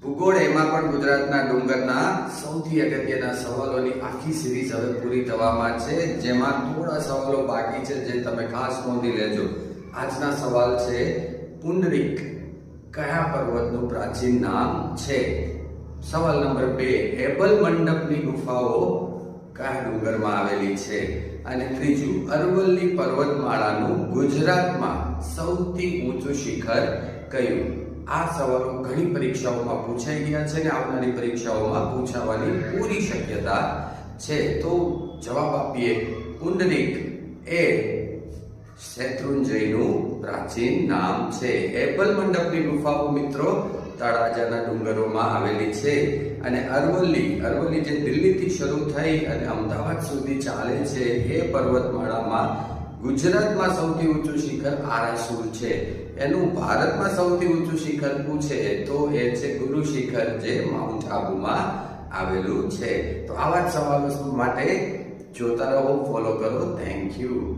ભૂગોળ એમાં પણ ગુજરાતના ડુંગરના સૌથી અગત્યના સવાલોની આખી સિરીઝ હવે પૂરી થવામાં છે, જેમાં થોડા સવાલો બાકી છે જે તમે ખાસ નોંધી લેજો. આજના સવાલ છે, પુંડરીક કયા પર્વતનું પ્રાચીન નામ છે? સવાલ નંબર 2, એબલ મંડપની ગુફાઓ કયા ડુંગરમાં આવેલી છે? અને ત્રીજું, અરવલ્લી પર્વતમાળાનું ગુજરાતમાં સૌથી ઊંચું શિખર કયું? આ સવાલો ઘણી પરીક્ષાઓમાં પૂછાઈ ગયા છે અને આવનારી પરીક્ષાઓમાં પૂછાવાની પૂરી શક્યતા છે. તો જવાબ આપીએ. પુંડરીક એ શેત્રુંજયનું પ્રાચીન નામ છે. એબલ મંડપની ગુફાઓ મિત્રો તળાજાના ડુંગરોમાં આવેલી છે. અને અરવલ્લી જે દિલ્હીથી શરૂ થઈ અને અમદાવાદ સુધી ચાલે છે, એ પર્વતમાળામાં ગુજરાતમાં સૌથી ઊંચું શિખર આરાસુર છે. એનું ભારતમાં સૌથી ઊંચું શિખર પૂછે તો એ છે ગુરુ શિખર, જે માઉન્ટ આબુમાં આવેલું છે. તો આવા જ સવાલો માટે જોતા રહો, ફોલો કરો. Thank you.